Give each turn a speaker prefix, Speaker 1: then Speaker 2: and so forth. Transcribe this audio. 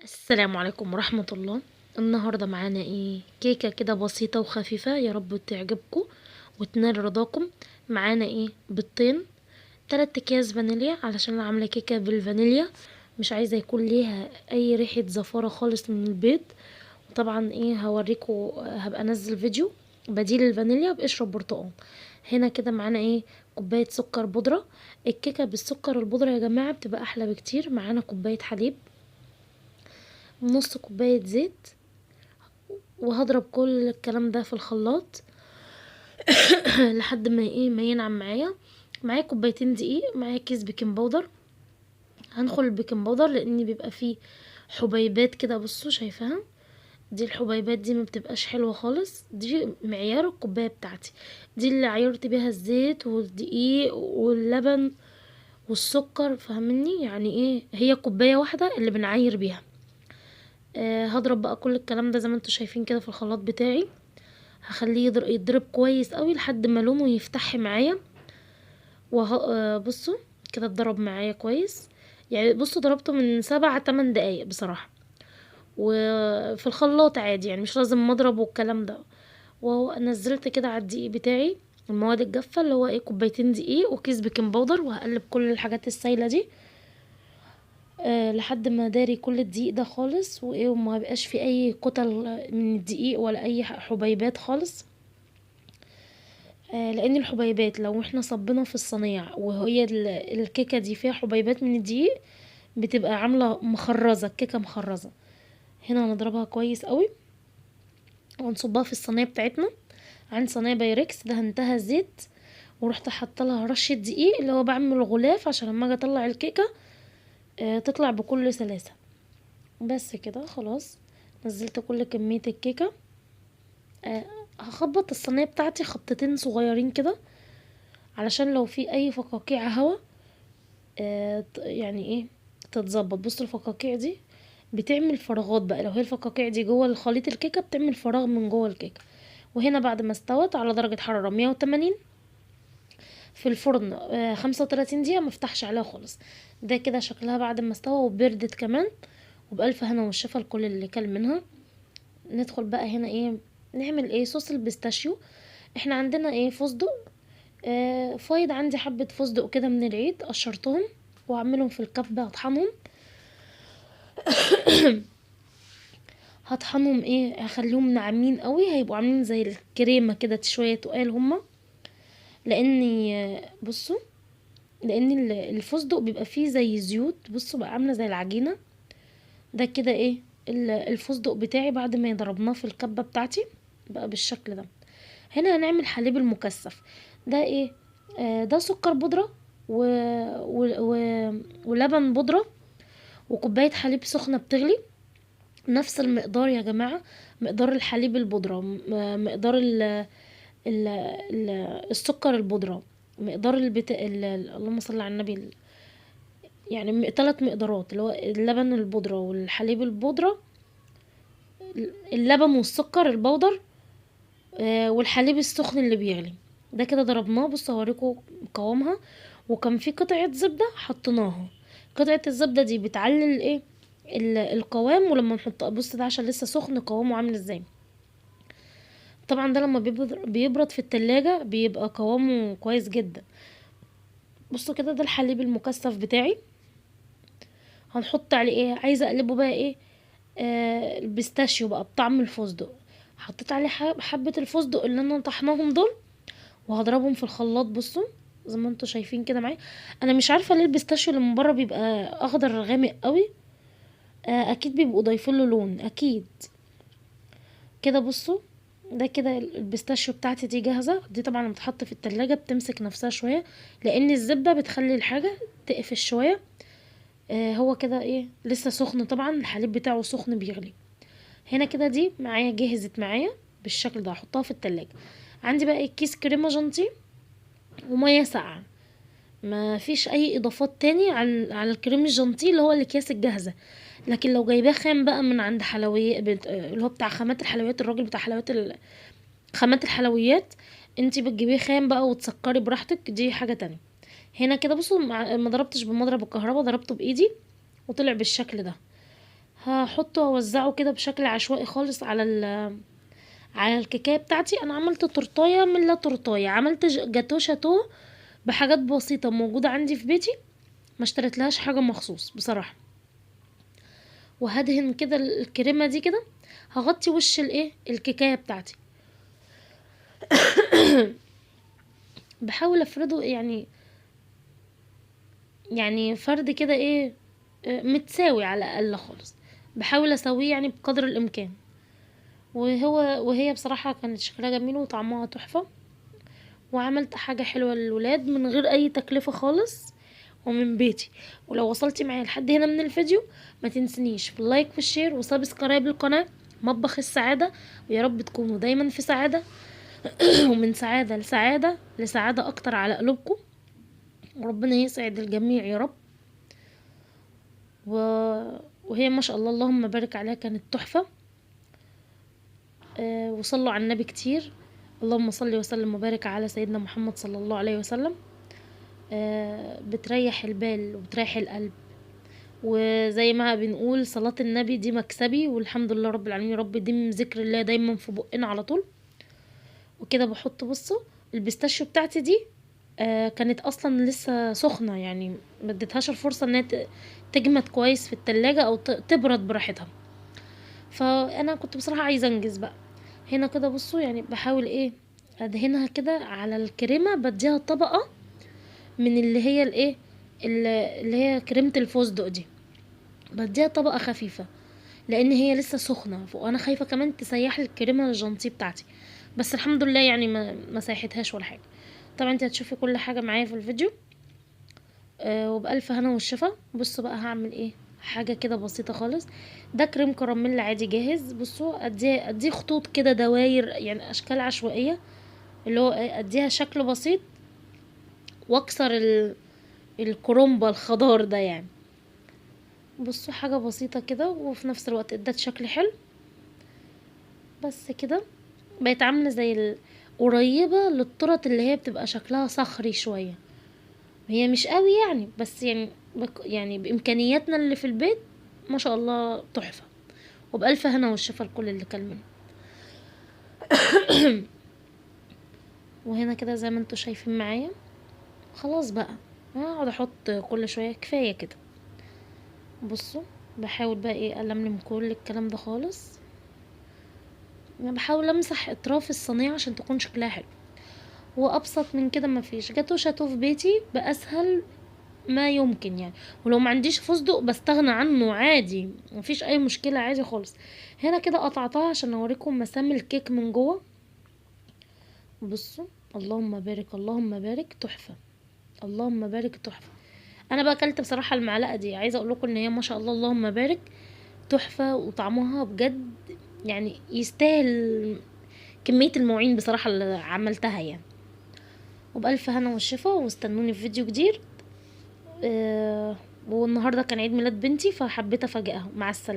Speaker 1: السلام عليكم ورحمة الله. النهاردة معانا ايه؟ كيكة كده بسيطة وخفيفة، يا رب تعجبكم وتنال رضاكم. معانا ايه؟ بيضتين، 3 اكياس فانيليا، علشان انا عاملة كيكة بالفانيليا، مش عايزة يكون ليها اي ريحة زفارة خالص من البيض. طبعا ايه، هوريكم، هبقى انزل فيديو بديل الفانيليا بقشر برتقال. هنا كده معانا ايه؟ كوباية سكر بودرة. الكيكة بالسكر البودرة يا جماعة بتبقى احلى بكتير. معانا كوباية حليب، نص كوباية زيت، وهضرب كل الكلام ده في الخلاط لحد ما ينعم معايا. معايا كوبايتين دقيق، معايا كيس بيكنج باودر. هنخل البيكنج باودر لان بيبقى فيه حبيبات كده، بصوا شايفاها؟ دي الحبيبات دي ما بتبقاش حلوه خالص. دي معيار الكوبايه بتاعتي، دي اللي عيرت بيها الزيت والدقيق واللبن والسكر، فاهمني؟ يعني ايه، هي كوبايه واحده اللي بنعاير بيها. هضرب بقى كل الكلام ده زي ما انتوا شايفين كده في الخلاط بتاعي. هخليه يضرب كويس قوي لحد ما لونه يفتح معايا. بصوا كده اتضرب معايا كويس. يعني بصوا ضربته من 7 8 دقايق بصراحة، وفي الخلاط عادي، يعني مش لازم مضرب والكلام ده. وهو نزلت كده على الدقيق بتاعي المواد الجافة، اللي هو ايه، كوبايتين دقيق وكيس بيكنج باودر، وهقلب كل الحاجات السايلة دي لحد ما داري كل الدقيق ده خالص، وايه، وما بقاش في اي كتل من الدقيق ولا اي حبيبات خالص. لان الحبيبات لو احنا صبنا في الصينية وهي الكيكة دي فيها حبيبات من الدقيق، بتبقى عاملة مخرزة، الكيكة مخرزة. هنا هنضربها كويس قوي ونصبها في الصينية بتاعتنا. عندي صينية بايركس دهنتها زيت، ورحت حاطه لها رشة دقيق، اللي هو بعمل غلاف عشان لما اجي اطلع الكيكة تطلع بكل سلاسة. بس كده خلاص، نزلت كل كمية الكيكة. آه هخبط الصينية بتاعتي خبطتين صغيرين كده، علشان لو في اي فقاقيع هوا يعني ايه تتظبط. بصوا الفقاقيع دي بتعمل فراغات بقى، لو هي الفقاقيع دي جوه الخليط الكيكه بتعمل فراغ من جوه الكيكه. وهنا بعد ما استوت على درجه حراره 180 في الفرن 35 دقيقه، مفتحش عليها خالص. ده كده شكلها بعد ما استوى وبردت كمان، وبألف هنا والشفا لكل اللي كل منها. ندخل بقى هنا ايه، نعمل ايه، صوص البيستاشيو. احنا عندنا ايه، فستق. فايض عندي حبة فستق كده من العيد، قشرتهم واعملهم في الكبة، اطحنهم. هطحنهم ايه، هخليهم ناعمين قوي، هيبقوا عاملين زي الكريمة كده شوية تقال هما. لاني بصوا، لان الفستق بيبقى فيه زي زيوت، بصوا بقى عاملة زي العجينة. ده كده ايه، الفستق بتاعي بعد ما ضربناه في الكبة بتاعتي بقى بالشكل ده. هنا هنعمل حليب المكثف. ده ايه، ده سكر بودرة و... و... ولبن بودرة وكوباية حليب سخنة بتغلي. نفس المقدار يا جماعة، مقدار الحليب البودرة، مقدار ال... ال... السكر البودرة، مقدار اللهم صل على النبي، يعني 3 مقدارات، اللي هو اللبن البودرة والحليب البودرة، اللبن والسكر البودر والحليب السخن اللي بيغلي. ده كده ضربناه، بصوا هوريكم قوامها. وكان في قطعة زبدة حطيناها. قطعة الزبدة دي بتعلي الايه، القوام. ولما نحط، بص ده عشان لسه سخن، قوامه عامل ازاي. طبعا ده لما بيبرد في التلاجة بيبقى قوامه كويس جدا. بصوا كده، ده الحليب المكثف بتاعي. هنحط عليه ايه، عايزه اقلبه بقى ايه، البيستاشيو بقى بطعم الفستق. حطيت عليه حبة الفستق اللي انا طحناهم دول، وهضربهم في الخلاط. بصوا زي ما انتوا شايفين كده معايا. انا مش عارفه ليه البيستاشيو اللي من بره بيبقى اخضر غامق قوي. اكيد بيبقوا ضايفين له لون اكيد. كده بصوا، ده كده البيستاشيو بتاعتي دي جاهزه. دي طبعا بتحط في التلاجة بتمسك نفسها شويه، لان الزبده بتخلي الحاجه تقفش شويه. هو كده ايه، لسه سخن طبعا، الحليب بتاعه سخن بيغلي. هنا كده دي معايا جهزت معايا بالشكل ده، هحطها في التلاجة. عندي بقى كيس كريمه جانتي وميه ساقعه. ما فيش اي اضافات تاني على الكريم الجانتيه اللي هو الاكياس الجاهزه. لكن لو جايباه خام بقى من عند حلويات اللي هو بتاع خامات الحلويات، الراجل بتاع خامات الحلويات، انتي بتجيبيه خام بقى وتسكري براحتك، دي حاجه تانية. هنا كده بصوا، ما ضربتش بمضرب الكهرباء، ضربته بايدي وطلع بالشكل ده. هحطه واوزعه كده بشكل عشوائي خالص على الكيكايه بتاعتي. انا عملت تورتايه من لا تورتايه، عملت جاتو شاتو بحاجات بسيطه موجوده عندي في بيتي، ما اشتريتلهاش حاجه مخصوص بصراحه. وهدهن كده الكريمه دي كده، هغطي وش الكيكايه بتاعتي. بحاول افرده يعني فرد كده متساوي على الاقل خالص، بحاول اسويه يعني بقدر الامكان. وهي بصراحه كانت شكلها جميل وطعمها تحفه، وعملت حاجه حلوه للولاد من غير اي تكلفه خالص ومن بيتي. ولو وصلتي معايا لحد هنا من الفيديو، ما تنسنيش في اللايك والشير وسبسكرايب للقناه مطبخ السعاده. ويا رب تكونوا دايما في سعاده ومن سعاده لسعاده لسعاده اكتر على قلوبكم، وربنا يسعد الجميع يا رب. و... وهي ما شاء الله اللهم بارك عليها كانت تحفة. وصلوا على النبي كتير. اللهم صل وسلم وبارك على سيدنا محمد صلى الله عليه وسلم. بتريح البال وبتريح القلب، وزي ما بنقول صلاة النبي دي مكسبي، والحمد لله رب العالمين. رب ديم ذكر الله دايما في بقنا على طول. وكده بحط بصوا البيستاشيو بتاعتي دي، كانت اصلا لسه سخنة، يعني ما اديتهاش الفرصة انها تجمد كويس في التلاجة او تبرد براحتها. فانا كنت بصراحة عايزة انجز بقى. هنا كده بصوا يعني بحاول ادهنها كده على الكريمة، بديها طبقة من اللي هي اللي هي كريمة الفستق دي، بديها طبقة خفيفة لان هي لسه سخنة، وانا خايفة كمان تسيح لي الكريمة الجانتيه بتاعتي. بس الحمد لله يعني ما سيحتهاش ولا حاجة. طبعا انت هتشوفي كل حاجة معايا في الفيديو. وبألف هنا والشفا. بصوا بقى هعمل حاجة كده بسيطة خالص. ده كريم كراميل عادي جاهز. بصوا اديه خطوط كده دواير، يعني اشكال عشوائية، اللي هو اديها شكل بسيط واكسر الكرومبة الخضار ده يعني. بصوا حاجة بسيطة كده وفي نفس الوقت ادت شكل حلو. بس كده بقت عاملة زي قريبة للطرط اللي هي بتبقى شكلها صخري شوية. هي مش قوي يعني، بس يعني بامكانياتنا اللي في البيت ما شاء الله تحفة. وبألف هنا والشفا لكل اللي كل منه. وهنا كده زي ما انتوا شايفين معايا. خلاص بقى هقعد احط كل شوية، كفاية كده. بصوا بحاول بقى ألملم كل الكلام ده خالص. انا بحاول امسح اطراف الصينية عشان تكون شكلها حلو. وابسط من كده مفيش. جاتو شاتو في بيتي باسهل ما يمكن يعني. ولو ما عنديش فستق بستغنى عنه عادي، مفيش اي مشكلة عادي خالص. هنا كده قطعتها عشان اوريكم مسام الكيك من جوه. بصوا اللهم بارك اللهم بارك تحفة. اللهم بارك تحفة. انا بقى اكلت بصراحة المعلقة دي، عايزة اقول لكم ان هي ما شاء الله اللهم بارك تحفة، وطعمها بجد يعني يستاهل كمية المواعين بصراحة اللي عملتها يعني. وبألف هنا والشفا، واستنوني في فيديو جديد. والنهاردة كان عيد ميلاد بنتي فحبيت افاجئها. مع السلامة.